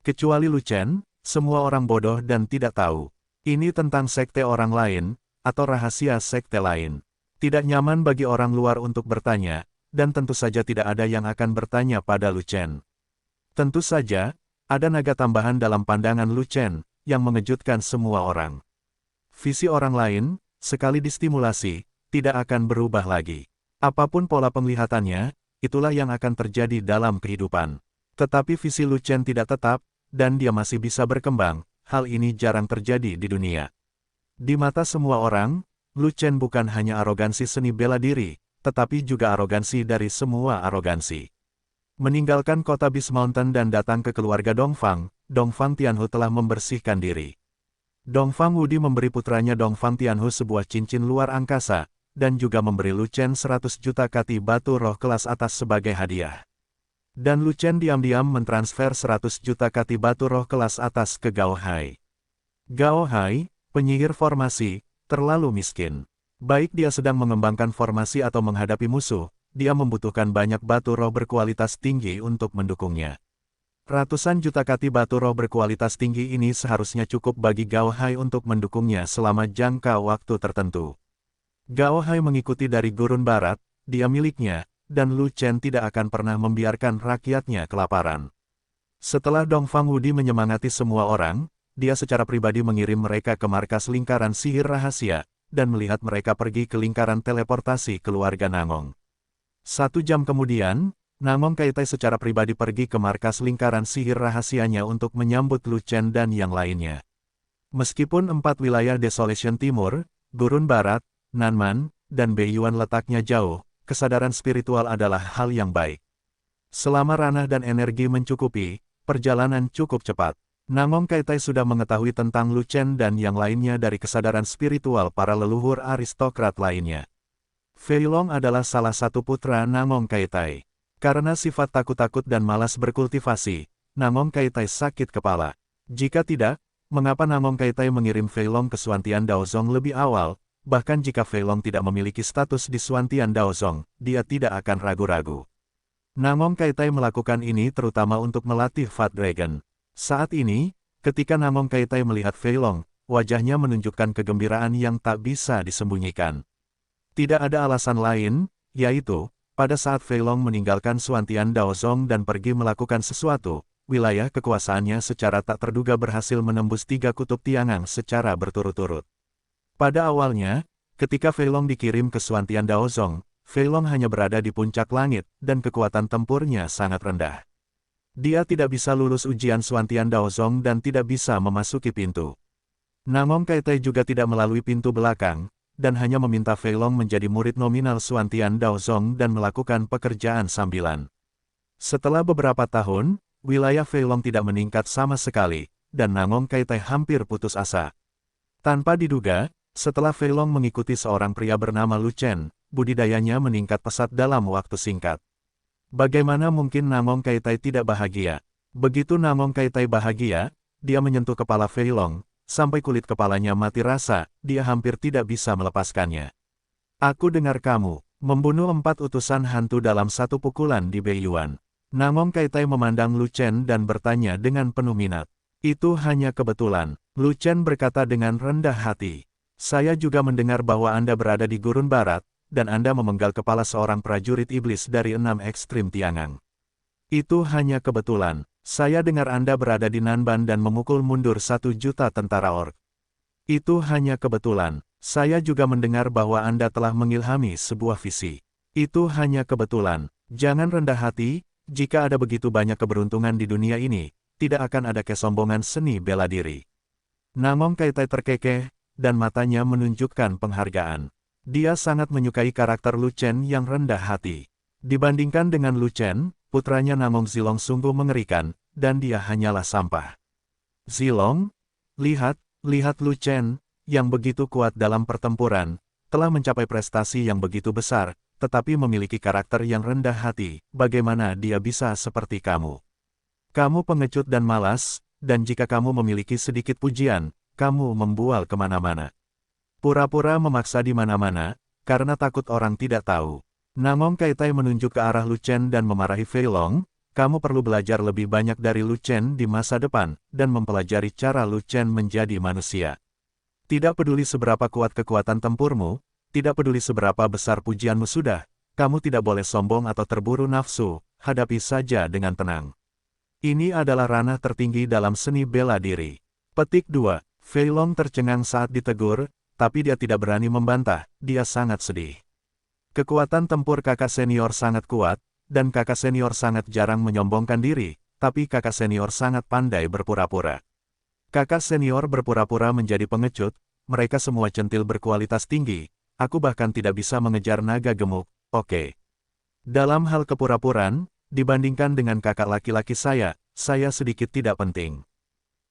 Kecuali Lu Chen, semua orang bodoh dan tidak tahu. Ini tentang sekte orang lain, atau rahasia sekte lain. Tidak nyaman bagi orang luar untuk bertanya, dan tentu saja tidak ada yang akan bertanya pada Lu Chen. Tentu saja, ada naga tambahan dalam pandangan Lu Chen, yang mengejutkan semua orang. Visi orang lain, sekali distimulasi, tidak akan berubah lagi. Apapun pola penglihatannya, itulah yang akan terjadi dalam kehidupan. Tetapi visi Lu Chen tidak tetap, dan dia masih bisa berkembang, hal ini jarang terjadi di dunia. Di mata semua orang, Lu Chen bukan hanya arogansi seni bela diri, tetapi juga arogansi dari semua arogansi. Meninggalkan kota Beast Mountain dan datang ke keluarga Dongfang, Dongfang Tianhu telah membersihkan diri. Dongfang Wudi memberi putranya Dongfang Tianhu sebuah cincin luar angkasa, dan juga memberi Lu Chen 100 juta kati batu roh kelas atas sebagai hadiah. Dan Lu Chen diam-diam mentransfer 100 juta kati batu roh kelas atas ke Gao Hai. Gao Hai, penyihir formasi, terlalu miskin. Baik dia sedang mengembangkan formasi atau menghadapi musuh, dia membutuhkan banyak batu roh berkualitas tinggi untuk mendukungnya. Ratusan juta kati batu roh berkualitas tinggi ini seharusnya cukup bagi Gao Hai untuk mendukungnya selama jangka waktu tertentu. Gao Hai mengikuti dari gurun barat, dia miliknya, dan Lu Chen tidak akan pernah membiarkan rakyatnya kelaparan. Setelah Dongfang Wudi menyemangati semua orang, dia secara pribadi mengirim mereka ke markas lingkaran sihir rahasia, dan melihat mereka pergi ke lingkaran teleportasi keluarga Nangong. 1 jam kemudian, Nangong Kaitai secara pribadi pergi ke markas lingkaran sihir rahasianya untuk menyambut Lu Chen dan yang lainnya. Meskipun 4 wilayah Desolation Timur, Gurun Barat, Nanman, dan Beiyuan letaknya jauh, kesadaran spiritual adalah hal yang baik. Selama ranah dan energi mencukupi, perjalanan cukup cepat. Nangong Kaitai sudah mengetahui tentang Lu Chen dan yang lainnya dari kesadaran spiritual para leluhur aristokrat lainnya. Fei Long adalah salah satu putra Nangong Kaitai. Karena sifat takut-takut dan malas berkultivasi, Nangong Kaitai sakit kepala. Jika tidak, mengapa Nangong Kaitai mengirim Fei Long ke Suantian Daozong lebih awal? Bahkan jika Fei Long tidak memiliki status di Suantian Daozong, dia tidak akan ragu-ragu. Nangong Kaitai melakukan ini terutama untuk melatih Fat Dragon. Saat ini, ketika Nangong Kaitai melihat Fei Long, wajahnya menunjukkan kegembiraan yang tak bisa disembunyikan. Tidak ada alasan lain, yaitu, pada saat Fei Long meninggalkan Suantian Daozong dan pergi melakukan sesuatu, wilayah kekuasaannya secara tak terduga berhasil menembus 3 kutub Tiangang secara berturut-turut. Pada awalnya, ketika Fei Long dikirim ke Suantian Daozong, Fei Long hanya berada di puncak langit, dan kekuatan tempurnya sangat rendah. Dia tidak bisa lulus ujian Suantian Daozong dan tidak bisa memasuki pintu. Nangong Kaitai juga tidak melalui pintu belakang, dan hanya meminta Fei Long menjadi murid nominal Suantian Daozong dan melakukan pekerjaan sambilan. Setelah beberapa tahun, wilayah Fei Long tidak meningkat sama sekali, dan Nangong Kaitai hampir putus asa. Tanpa diduga, setelah Fei Long mengikuti seorang pria bernama Lu Chen, budidayanya meningkat pesat dalam waktu singkat. Bagaimana mungkin Nangong Kaitai tidak bahagia? Begitu Nangong Kaitai bahagia, dia menyentuh kepala Fei Long, sampai kulit kepalanya mati rasa, dia hampir tidak bisa melepaskannya. Aku dengar kamu membunuh 4 utusan hantu dalam 1 pukulan di Beiyuan. Nangong Kaitai memandang Lu Chen dan bertanya dengan penuh minat. Itu hanya kebetulan, Lu Chen berkata dengan rendah hati. Saya juga mendengar bahwa Anda berada di Gurun Barat, dan Anda memenggal kepala seorang prajurit iblis dari 6 ekstrim Tiangang. Itu hanya kebetulan. Saya dengar Anda berada di Nanban dan memukul mundur 1 juta tentara orc. Itu hanya kebetulan. Saya juga mendengar bahwa Anda telah mengilhami sebuah visi. Itu hanya kebetulan. Jangan rendah hati, jika ada begitu banyak keberuntungan di dunia ini, tidak akan ada kesombongan seni bela diri. Nangong Kaitai terkekeh, dan matanya menunjukkan penghargaan. Dia sangat menyukai karakter Lu Chen yang rendah hati. Dibandingkan dengan Lu Chen, putranya Nangong Zilong sungguh mengerikan, dan dia hanyalah sampah. Zilong? Lihat Lu Chen, yang begitu kuat dalam pertempuran, telah mencapai prestasi yang begitu besar, tetapi memiliki karakter yang rendah hati. Bagaimana dia bisa seperti kamu? Kamu pengecut dan malas, dan jika kamu memiliki sedikit pujian, kamu membual kemana-mana. Pura-pura memaksa di mana-mana, karena takut orang tidak tahu. Nangong Kaitai menunjuk ke arah Lu Chen dan memarahi Fei Long, kamu perlu belajar lebih banyak dari Lu Chen di masa depan, dan mempelajari cara Lu Chen menjadi manusia. Tidak peduli seberapa kuat kekuatan tempurmu, tidak peduli seberapa besar pujianmu sudah, kamu tidak boleh sombong atau terburu nafsu, hadapi saja dengan tenang. Ini adalah ranah tertinggi dalam seni bela diri. Petik 2. Fei Long tercengang saat ditegur, tapi dia tidak berani membantah, dia sangat sedih. Kekuatan tempur kakak senior sangat kuat, dan kakak senior sangat jarang menyombongkan diri, tapi kakak senior sangat pandai berpura-pura. Kakak senior berpura-pura menjadi pengecut, mereka semua centil berkualitas tinggi, aku bahkan tidak bisa mengejar naga gemuk, oke. Dalam hal kepura-puraan, dibandingkan dengan kakak laki-laki saya sedikit tidak penting.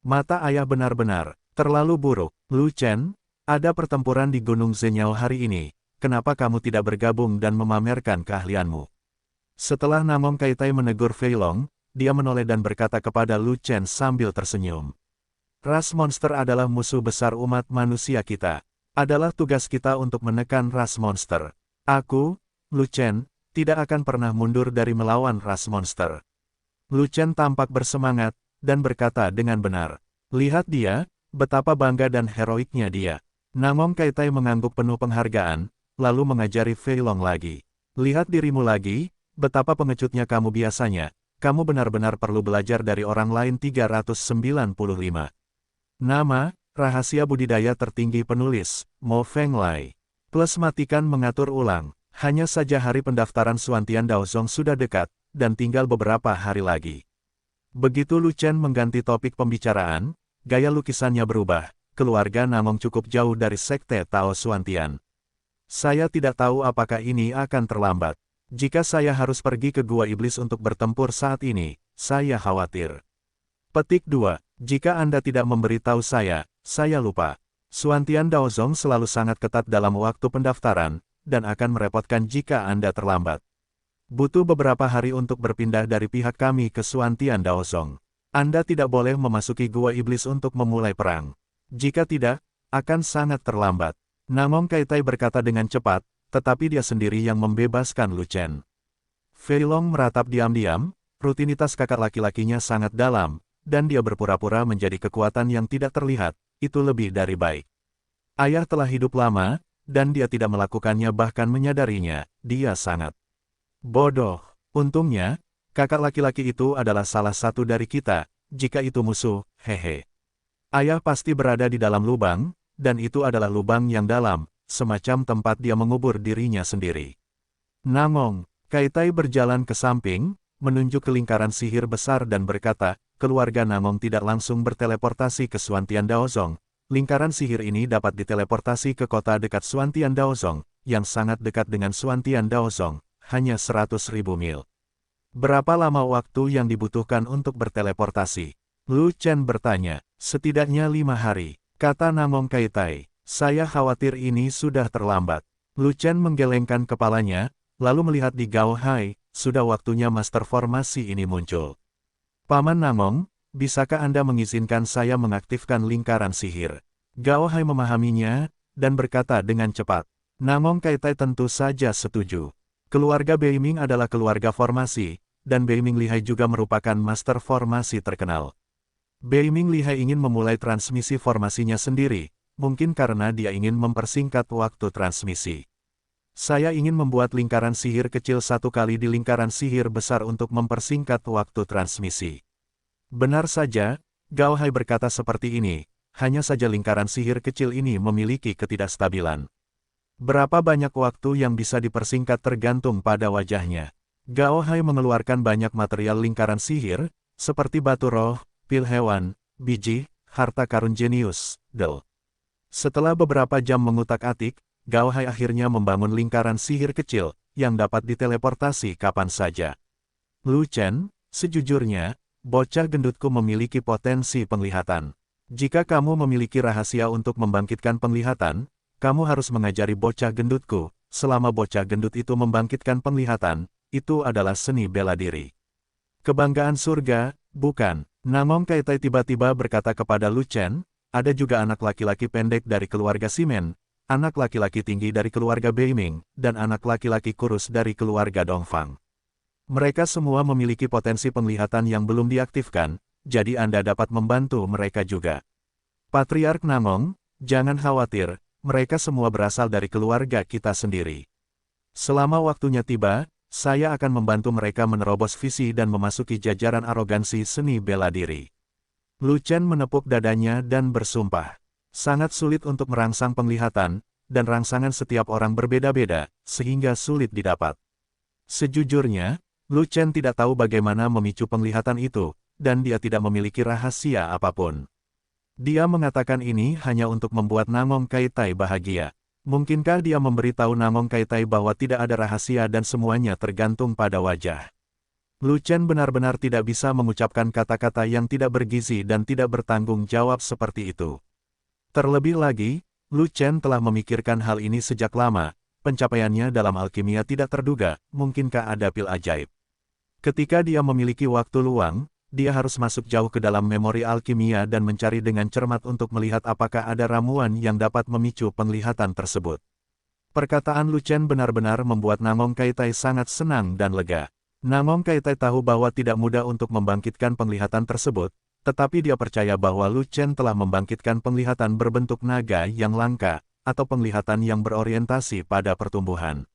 Mata ayah benar-benar terlalu buruk. Lu Chen, ada pertempuran di Gunung Zenyao hari ini, kenapa kamu tidak bergabung dan memamerkan keahlianmu? Setelah Nangong Kaitai menegur Fei Long, dia menoleh dan berkata kepada Lu Chen sambil tersenyum. Ras monster adalah musuh besar umat manusia kita. Adalah tugas kita untuk menekan ras monster. Aku, Lu Chen, tidak akan pernah mundur dari melawan ras monster. Lu Chen tampak bersemangat, dan berkata dengan benar. Lihat dia, betapa bangga dan heroiknya dia. Nangong Kaitai mengangguk penuh penghargaan, lalu mengajari Fei Long lagi. Lihat dirimu lagi, betapa pengecutnya kamu biasanya, kamu benar-benar perlu belajar dari orang lain. 395. Nama, rahasia budidaya tertinggi penulis, Mo Fenglai. Plus matikan mengatur ulang. Hanya saja hari pendaftaran Xuantian Daozong sudah dekat, dan tinggal beberapa hari lagi. Begitu Lu Chen mengganti topik pembicaraan, gaya lukisannya berubah. Keluarga Namong cukup jauh dari sekte Tao Xuantian. Saya tidak tahu apakah ini akan terlambat. Jika saya harus pergi ke Gua Iblis untuk bertempur saat ini, saya khawatir. Petik 2. Jika Anda tidak memberitahu saya lupa. Xuantian Daozong selalu sangat ketat dalam waktu pendaftaran, dan akan merepotkan jika Anda terlambat. Butuh beberapa hari untuk berpindah dari pihak kami ke Xuantian Daozong. Anda tidak boleh memasuki Gua Iblis untuk memulai perang. Jika tidak, akan sangat terlambat. Namong Kaitai berkata dengan cepat, tetapi dia sendiri yang membebaskan Lu Chen. Fei Long meratap diam-diam, rutinitas kakak laki-lakinya sangat dalam, dan dia berpura-pura menjadi kekuatan yang tidak terlihat. Itu lebih dari baik. Ayah telah hidup lama, dan dia tidak melakukannya bahkan menyadarinya, dia sangat bodoh. Untungnya, kakak laki-laki itu adalah salah satu dari kita, jika itu musuh, hehe. Ayah pasti berada di dalam lubang, dan itu adalah lubang yang dalam, semacam tempat dia mengubur dirinya sendiri. Namong, Kaitai berjalan ke samping, menunjuk ke lingkaran sihir besar dan berkata, keluarga Namong tidak langsung berteleportasi ke Xuantian Daozong. Lingkaran sihir ini dapat diteleportasi ke kota dekat Xuantian Daozong, yang sangat dekat dengan Xuantian Daozong, hanya 100.000 mil. Berapa lama waktu yang dibutuhkan untuk berteleportasi? Lu Chen bertanya. Setidaknya 5 hari, kata Namong Kaitai. Saya khawatir ini sudah terlambat. Lu Chen menggelengkan kepalanya, lalu melihat di Gao Hai, sudah waktunya master formasi ini muncul. Paman Namong, bisakah Anda mengizinkan saya mengaktifkan lingkaran sihir? Gao Hai memahaminya, dan berkata dengan cepat. Namong Kaitai tentu saja setuju. Keluarga Beiming adalah keluarga formasi, dan Beiming Lihai juga merupakan master formasi terkenal. Beiming Lihai ingin memulai transmisi formasinya sendiri, mungkin karena dia ingin mempersingkat waktu transmisi. Saya ingin membuat lingkaran sihir kecil satu kali di lingkaran sihir besar untuk mempersingkat waktu transmisi. Benar saja, Gao Hai berkata seperti ini, hanya saja lingkaran sihir kecil ini memiliki ketidakstabilan. Berapa banyak waktu yang bisa dipersingkat tergantung pada wajahnya. Gao Hai mengeluarkan banyak material lingkaran sihir, seperti batu roh, pil hewan, biji, harta karun jenius, del. Setelah beberapa jam mengutak-atik, Gao Hai akhirnya membangun lingkaran sihir kecil, yang dapat diteleportasi kapan saja. Lu Chen, sejujurnya, bocah gendutku memiliki potensi penglihatan. Jika kamu memiliki rahasia untuk membangkitkan penglihatan, kamu harus mengajari bocah gendutku. Selama bocah gendut itu membangkitkan penglihatan, itu adalah seni bela diri. Kebanggaan surga, bukan? Namong Kaitai tiba-tiba berkata kepada Lu Chen, ada juga anak laki-laki pendek dari keluarga Simen, anak laki-laki tinggi dari keluarga Beiming, dan anak laki-laki kurus dari keluarga Dongfang. Mereka semua memiliki potensi penglihatan yang belum diaktifkan, jadi Anda dapat membantu mereka juga. Patriark Namong, jangan khawatir, mereka semua berasal dari keluarga kita sendiri. Selama waktunya tiba, saya akan membantu mereka menerobos visi dan memasuki jajaran arogansi seni bela diri. Lu Chen menepuk dadanya dan bersumpah. Sangat sulit untuk merangsang penglihatan, dan rangsangan setiap orang berbeda-beda, sehingga sulit didapat. Sejujurnya, Lu Chen tidak tahu bagaimana memicu penglihatan itu, dan dia tidak memiliki rahasia apapun. Dia mengatakan ini hanya untuk membuat Namong Kaitai bahagia. Mungkinkah dia memberitahu Namong Kaitai bahwa tidak ada rahasia dan semuanya tergantung pada wajah? Lu Chen benar-benar tidak bisa mengucapkan kata-kata yang tidak bergizi dan tidak bertanggung jawab seperti itu. Terlebih lagi, Lu Chen telah memikirkan hal ini sejak lama, pencapaiannya dalam alkimia tidak terduga, mungkinkah ada pil ajaib. Ketika dia memiliki waktu luang, dia harus masuk jauh ke dalam memori alkimia dan mencari dengan cermat untuk melihat apakah ada ramuan yang dapat memicu penglihatan tersebut. Perkataan Lu Chen benar-benar membuat Namong Kaitai sangat senang dan lega. Namong Kaitai tahu bahwa tidak mudah untuk membangkitkan penglihatan tersebut, tetapi dia percaya bahwa Lu Chen telah membangkitkan penglihatan berbentuk naga yang langka, atau penglihatan yang berorientasi pada pertumbuhan.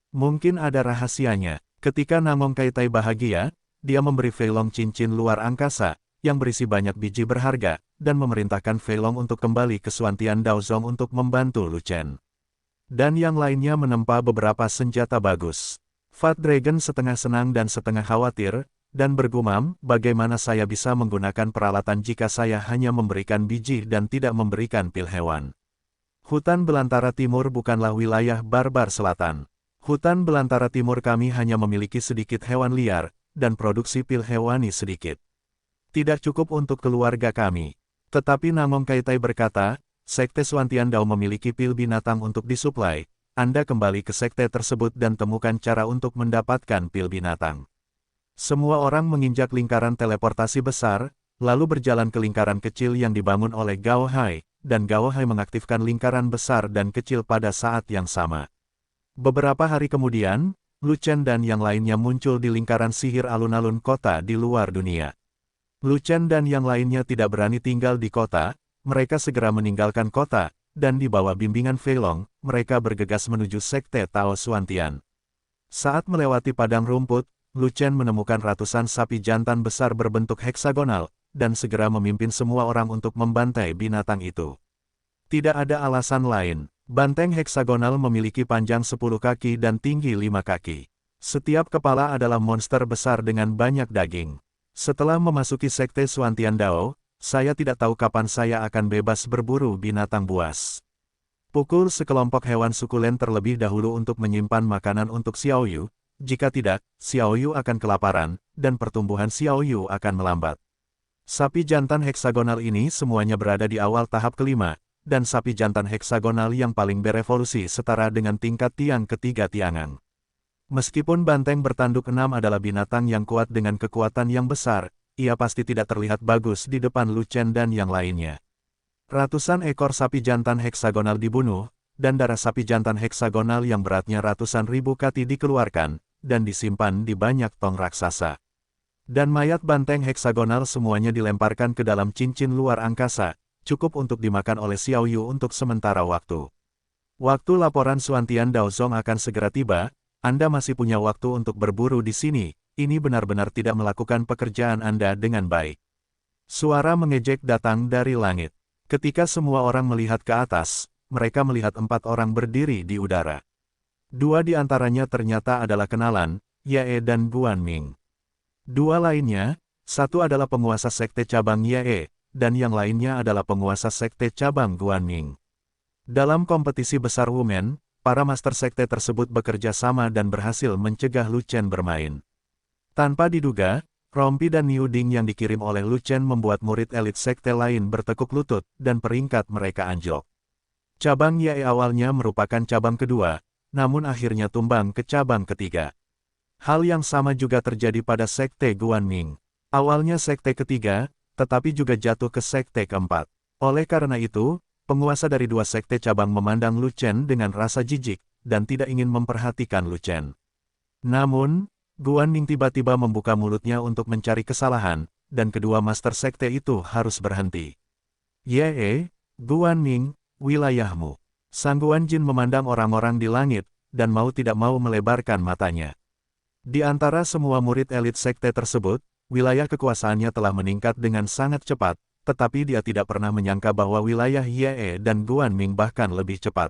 Mungkin ada rahasianya. Ketika Namong Kaitai bahagia, dia memberi Fei Long cincin luar angkasa, yang berisi banyak biji berharga, dan memerintahkan Fei Long untuk kembali ke Xuantian Daozong untuk membantu Lu Chen. Dan yang lainnya menempa beberapa senjata bagus. Fat Dragon setengah senang dan setengah khawatir, dan bergumam, bagaimana saya bisa menggunakan peralatan jika saya hanya memberikan biji dan tidak memberikan pil hewan. Hutan belantara timur bukanlah wilayah barbar selatan. Hutan belantara timur kami hanya memiliki sedikit hewan liar, dan produksi pil hewani sedikit. Tidak cukup untuk keluarga kami. Tetapi Nangong Kaitai berkata, Sekte Xuantian Dao memiliki pil binatang untuk disuplai. Anda kembali ke sekte tersebut dan temukan cara untuk mendapatkan pil binatang. Semua orang menginjak lingkaran teleportasi besar, lalu berjalan ke lingkaran kecil yang dibangun oleh Gao Hai, dan Gao Hai mengaktifkan lingkaran besar dan kecil pada saat yang sama. Beberapa hari kemudian, Lu Chen dan yang lainnya muncul di lingkaran sihir alun-alun kota di luar dunia. Lu Chen dan yang lainnya tidak berani tinggal di kota, mereka segera meninggalkan kota, dan di bawah bimbingan Fei Long, mereka bergegas menuju Sekte Tao Xuantian. Saat melewati padang rumput, Lu Chen menemukan ratusan sapi jantan besar berbentuk heksagonal, dan segera memimpin semua orang untuk membantai binatang itu. Tidak ada alasan lain, banteng heksagonal memiliki panjang 10 kaki dan tinggi 5 kaki. Setiap kepala adalah monster besar dengan banyak daging. Setelah memasuki Sekte Xuantian Dao, saya tidak tahu kapan saya akan bebas berburu binatang buas. Pukul sekelompok hewan sukulen terlebih dahulu untuk menyimpan makanan untuk Xiaoyu, jika tidak, Xiaoyu akan kelaparan, dan pertumbuhan Xiaoyu akan melambat. Sapi jantan heksagonal ini semuanya berada di awal tahap kelima, dan sapi jantan heksagonal yang paling berevolusi setara dengan tingkat tiang ketiga Tiangang. Meskipun banteng bertanduk 6 adalah binatang yang kuat dengan kekuatan yang besar, ia pasti tidak terlihat bagus di depan Lu Chen dan yang lainnya. Ratusan ekor sapi jantan heksagonal dibunuh, dan darah sapi jantan heksagonal yang beratnya ratusan ribu kati dikeluarkan, dan disimpan di banyak tong raksasa. Dan mayat banteng heksagonal semuanya dilemparkan ke dalam cincin luar angkasa, cukup untuk dimakan oleh Xiaoyu untuk sementara waktu. Waktu laporan Xuantian Daozong akan segera tiba. Anda masih punya waktu untuk berburu di sini, ini benar-benar tidak melakukan pekerjaan Anda dengan baik. Suara mengejek datang dari langit. Ketika semua orang melihat ke atas, mereka melihat 4 orang berdiri di udara. 2 di antaranya ternyata adalah kenalan, Ye dan Guan Ming. 2 lainnya, satu adalah penguasa sekte cabang Ye, dan yang lainnya adalah penguasa sekte cabang Guan Ming. Dalam kompetisi besar Wumen, para master sekte tersebut bekerja sama dan berhasil mencegah Lu Chen bermain. Tanpa diduga, rompi dan Niu Ding yang dikirim oleh Lu Chen membuat murid elit sekte lain bertekuk lutut, dan peringkat mereka anjlok. Cabang Ye awalnya merupakan cabang kedua, namun akhirnya tumbang ke cabang ketiga. Hal yang sama juga terjadi pada sekte Guan Ming. Awalnya sekte ketiga, tetapi juga jatuh ke sekte keempat. Oleh karena itu, penguasa dari 2 sekte cabang memandang Lu Chen dengan rasa jijik, dan tidak ingin memperhatikan Lu Chen. Namun, Guan Ming tiba-tiba membuka mulutnya untuk mencari kesalahan, dan kedua master sekte itu harus berhenti. Ye, Guan Ming, wilayahmu. Sang Guan Jin memandang orang-orang di langit, dan mau tidak mau melebarkan matanya. Di antara semua murid elit sekte tersebut, wilayah kekuasaannya telah meningkat dengan sangat cepat, tetapi dia tidak pernah menyangka bahwa wilayah Ye dan Guan Ming bahkan lebih cepat.